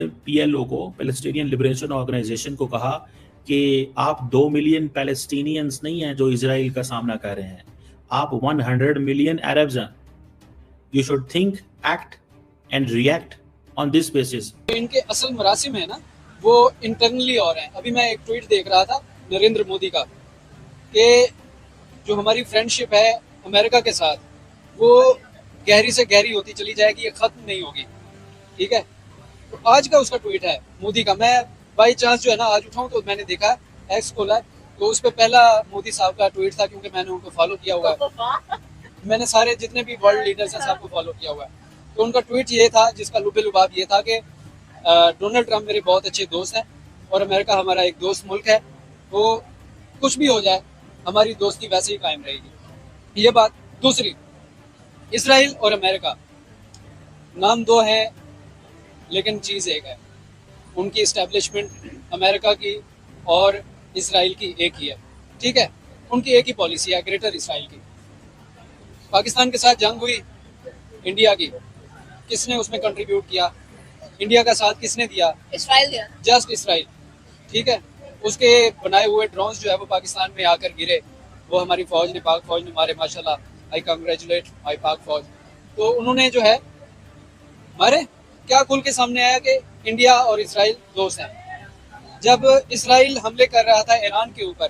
PLO को, Palestinian liberation organisation को कहा कि आप 2 मिलियन पैलेस्टीनियंस नहीं हैं जो इजराइल का सामना कर रहे हैं, आप 100 मिलियन अरब्स हैं। You should think, act and react on this basis. इनके असल मरासिम है ना, वो इंटरनली हो रहे हैं। अभी मैं एक ट्वीट देख रहा था नरेंद्र मोदी का कि जो हमारी फ्रेंडशिप है अमेरिका के साथ, वो गहरी से गहरी होती चली जाएगी, ये खत्म नहीं होगी। ठीक है, तो आज का उसका ट्वीट है मोदी का। मैं बाई चांस जो है ना आज उठाऊं तो मैंने देखा एक्स खोला, तो उस पर पहला मोदी साहब का ट्वीट था, क्योंकि मैंने उनको फॉलो किया हुआ है। मैंने सारे जितने भी वर्ल्ड लीडर्स हैं सबको फॉलो किया हुआ है। तो उनका ट्वीट ये था, जिसका लुबे लुबाब ये था कि डोनाल्ड ट्रंप मेरे बहुत अच्छे दोस्त हैं और अमेरिका हमारा एक दोस्त मुल्क है, तो कुछ भी हो जाए हमारी दोस्ती वैसे ही कायम रहेगी। ये बात। दूसरी, इसराइल और अमेरिका, नाम दो है लेकिन चीज़ एक है। उनकी इस्टेब्लिशमेंट अमेरिका की और इसराइल की एक ही है। ठीक है, उनकी एक ही पॉलिसी है, ग्रेटर इसराइल की। पाकिस्तान के साथ जंग हुई इंडिया की, किसने उसमें कंट्रीब्यूट किया? इंडिया का साथ किसने दिया? इसराइल दिया। Just Israel. ठीक है, उसके बनाए हुए ड्रोन्स जो है वो पाकिस्तान में आकर गिरे, वो हमारी फौज ने, पाक फौज ने मारे। माशाल्लाह, आई कांग्रेचुलेट माई पाक फौज। तो उन्होंने जो है मारे, क्या खुल के सामने आया कि इंडिया और इसराइल दोस्त हैं। जब इसराइल हमले कर रहा था ईरान के ऊपर,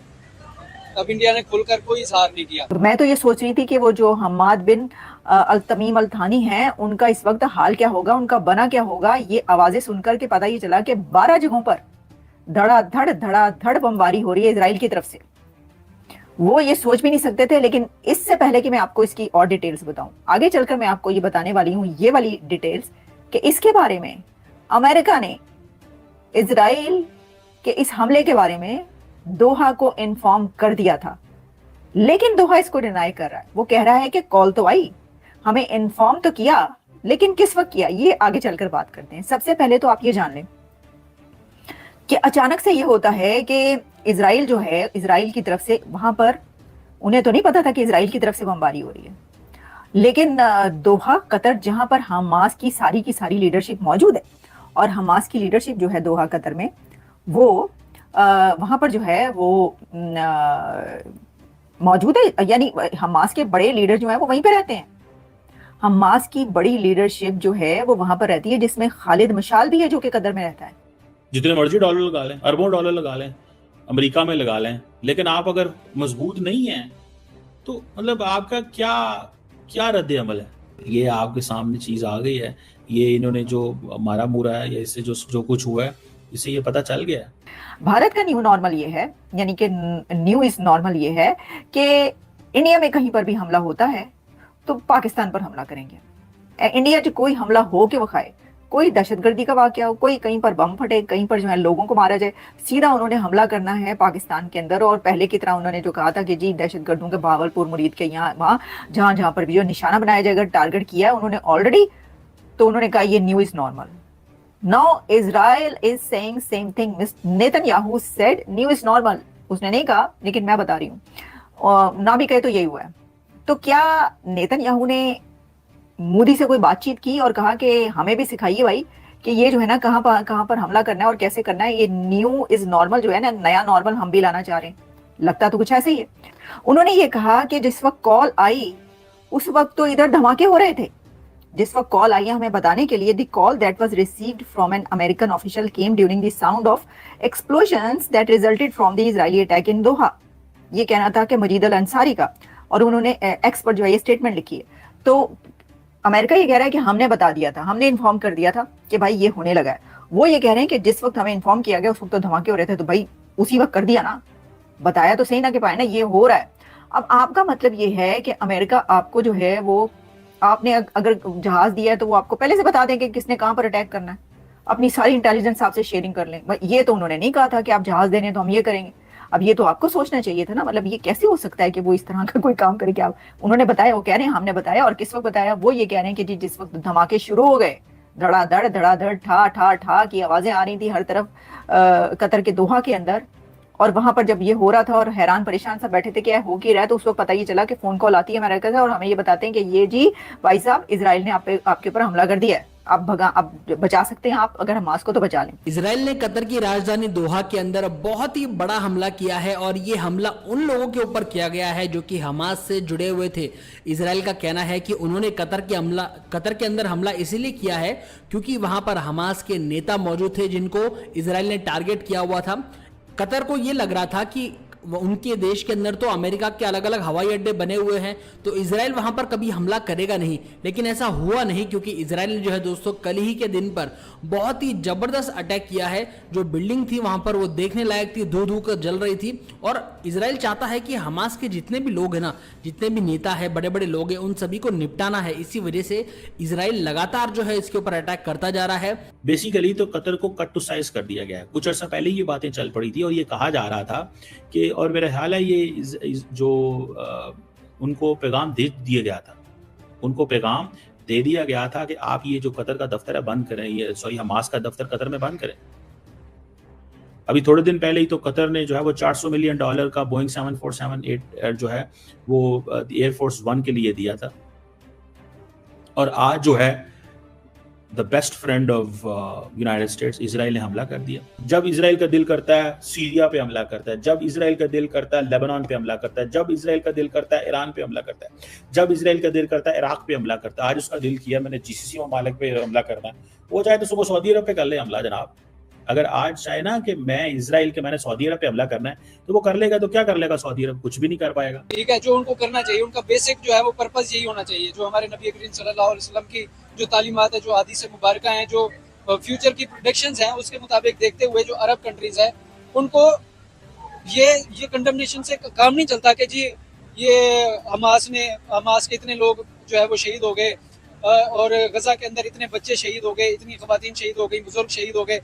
तब इंडिया ने खुलकर कोई इजहार नहीं किया। मैं तो ये सोच रही थी कि वो जो हम्माद बिन अल तमीम अल थानी हैं, उनका इस वक्त हाल क्या होगा, उनका बना क्या होगा। ये आवाजें सुनकर के पता ये चला कि 12 जगहों पर धड़ाधड़ बमबारी हो रही है इजराइल की तरफ से। वो ये सोच भी नहीं सकते थे। लेकिन इससे पहले कि मैं आपको इसकी और डिटेल्स बताऊं, आगे चलकर मैं आपको ये बताने वाली हूं, ये वाली डिटेल्स, कि इसके बारे में अमेरिका ने इजराइल के इस हमले के बारे में दोहा को इन्फॉर्म कर दिया था। लेकिन दोहा इसको डिनाई कर रहा है। वो कह रहा है कि कॉल तो आई, हमें इन्फॉर्म तो किया, लेकिन किस वक्त किया, ये आगे चलकर बात करते हैं। सबसे पहले तो आप ये जान लें कि अचानक से ये होता है कि इजराइल जो है, इजराइल की तरफ से वहां पर उन्हें तो नहीं पता था कि इजराइल की तरफ से बमबारी हो रही है, लेकिन दोहा कतर, जहां पर हमास की सारी लीडरशिप मौजूद है, और हमास की लीडरशिप जो है दोहा कतर में, वो वहां पर जो है वो मौजूद है। यानी हमास के बड़े लीडर जो है वो वहीं पे रहते हैं। हमास की बड़ी लीडरशिप जो है वो वहां पर रहती है, जिसमें खालिद मशाल भी है जो कि कतर में रहता है। जितने मर्जी डॉलर लगा लें, अरबों डॉलर लगा लें, अमेरिका में लगा लें, लेकिन आप अगर मजबूत नहीं हैं तो मतलब आपका क्या क्या रद्द अमल है? ये आपके सामने चीज आ गई है, ये इन्होंने जो मारा मुरा है, या इससे जो कुछ हुआ है, इससे ये पता चल गया है। भारत का न्यू नॉर्मल ये है, यानी कि न्यू इज नॉर्मल ये है कि इंडिया में कहीं पर भी हमला होता है तो पाकिस्तान पर हमला करेंगे। इंडिया जो कोई हमला हो के वो खाए, कोई दहशतगर्दी का वाकया हो, कोई कहीं पर बम फटे, कहीं पर जो है लोगों को मारा जाए, सीधा उन्होंने हमला करना है पाकिस्तान के अंदर। और पहले की तरह उन्होंने जो कहा था कि जी दहशतगर्दों के भावलपुर, मुरीद के यहाँ वहां जहां जहां पर भी जो निशाना बनाया जाएगा, टारगेट किया है उन्होंने ऑलरेडी, तो उन्होंने कहा ये new is normal. Now Israel is saying same thing. Netanyahu said new is normal. उसने नहीं कहा, लेकिन मैं बता रही हूँ, और ना भी कहे तो यही हुआ है। तो क्या नेतन्याहू ने मोदी से कोई बातचीत की और कहा कि हमें भी सिखाइए भाई कि ये जो है ना कहाँ पर हमला करना है और कैसे करना है, ये न्यू इज नॉर्मल जो है ना, नया नॉर्मल हम भी लाना चाह रहे हैं। लगता तो कुछ ऐसे ही है। उन्होंने ये कहा कि जिस वक्त कॉल आई उस वक्त तो इधर धमाके हो रहे थे। जिस वक्त कॉल आई है हमें बताने के लिए, the call that was received from an American official came during the sound of explosions that resulted from the Israeli attack in Doha. ये कहना था कि मजीद अल अंसारी का, और उन्होंने एक्स पर जो है ये स्टेटमेंट लिखी है। तो अमेरिका ये कह रहा है कि हमने बता दिया था, हमने इन्फॉर्म कर दिया था कि भाई ये होने लगा है। वो ये कह रहे हैं कि जिस वक्त हमें इन्फॉर्म किया गया उस वक्त तो धमाके हो रहे थे, तो भाई उसी वक्त कर दिया ना, बताया तो सही ना कि पाए ना ये हो रहा है। अब आपका मतलब ये है कि अमेरिका आपको जो है वो, आपने अगर जहाज दिया है तो वो आपको पहले से बता दें कि किसने कहां पर अटैक करना है, अपनी सारी इंटेलिजेंस आपसे शेयरिंग कर लें। ये तो उन्होंने नहीं कहा था कि आप जहाज देने तो हम ये करेंगे। अब ये तो आपको सोचना चाहिए था ना, मतलब ये कैसे हो सकता है कि वो इस तरह का कोई काम करे? कि आप, उन्होंने बताया, वो कह रहे हैं हमने बताया, और किस वक्त बताया? वो ये कह रहे हैं कि जी जिस वक्त धमाके शुरू हो गए, धड़ाधड़ ठा ठा ठा की आवाजें आ रही थी हर तरफ कतर के दोहा के अंदर, और वहां पर जब ये हो रहा था और हैरान परेशान सब बैठे थे कि हो क्या रहा है, तो उस वक्त पता ये चला कि फोन कॉल आती है अमेरिका से और हमें ये बताते हैं कि ये जी भाई साहब इजराइल ने आपके ऊपर हमला कर दिया है। अब बचा सकते हैं आप, अगर हमास को तो बचा लें। इजराइल ने कतर की राजधानी दोहा के अंदर बहुत ही बड़ा हमला किया है और ये हमला उन लोगों के ऊपर किया गया है जो कि हमास से जुड़े हुए थे। इजराइल का कहना है कि उन्होंने कतर के अंदर हमला इसीलिए किया है क्योंकि वहां पर हमास के नेता मौजूद थे जिनको इजराइल ने टारगेट किया हुआ था। कतर को ये लग रहा था कि उनके देश के अंदर तो अमेरिका के अलग अलग हवाई अड्डे बने हुए हैं तो इजराइल वहां पर कभी हमला करेगा नहीं, लेकिन ऐसा हुआ नहीं क्योंकि इजराइल ने जो है दोस्तों कल ही के दिन पर बहुत ही जबरदस्त अटैक किया है। जो बिल्डिंग थी वहां पर वो देखने लायक थी, धू धू कर जल रही थी और इजराइल चाहता है कि हमास के जितने भी लोग हैं ना, जितने भी नेता है, बड़े बड़े लोग हैं, उन सभी को निपटाना है। इसी वजह से इजराइल लगातार जो है इसके ऊपर अटैक करता जा रहा है। बेसिकली तो कतर को कट टू साइज कर दिया गया है। कुछ अर्सा पहले ये बातें चल पड़ी थी और ये कहा जा रहा था कि, और मेरा ख्याल है ये जो उनको पैगाम दे दिया गया था, उनको पैगाम दे दिया गया था कि आप ये जो कतर का दफ्तर है बंद करें, ये सॉरी हमास का दफ्तर कतर में बंद करें। अभी थोड़े दिन पहले ही तो कतर ने जो है वो $400 मिलियन का बोइंग 747-8 जो है वो एयरफोर्स 1 के लिए दिया था। और आज जो है the best friend of United states Israel ने हमला कर दिया। जब इजराइल का दिल करता है सीरिया पे हमला करता है, जब इजराइल का दिल करता है लेबनान पे हमला करता है, जब इजराइल का दिल करता है ईरान पे हमला करता है, जब इजराइल का दिल करता है इराक पे हमला करता है। आज उसका दिल किया मैंने जीसीसी ममालिक पे हमला करना है, वो चाहे तो सुबह सऊदी अरब पे कर ले हमला जनाब। अगर आज चाहे ना कि मैं इजराइल के मैंने सऊदी अरब पे हमला करना है तो वो कर लेगा, तो क्या कर लेगा सऊदी अरब? कुछ भी नहीं कर पाएगा। ठीक है, जो उनको करना चाहिए उनका बेसिक जो है वो पर्पस यही होना चाहिए, जो हमारे नबी करीम सल्लल्लाहु अलैहि वसल्लम की जो तालीमात है, जो हदीस मुबारका हैं, जो फ्यूचर की प्रेडिक्शंस हैं, उसके मुताबिक देखते हुए जो अरब कंट्रीज है उनको ये कंडमनेशन से काम नहीं चलता कि जी ये हमास के इतने लोग जो है वो शहीद हो गए और गजा के अंदर इतने बच्चे शहीद हो गए, इतनी खवातीन शहीद हो गई, बुजुर्ग शहीद हो गए,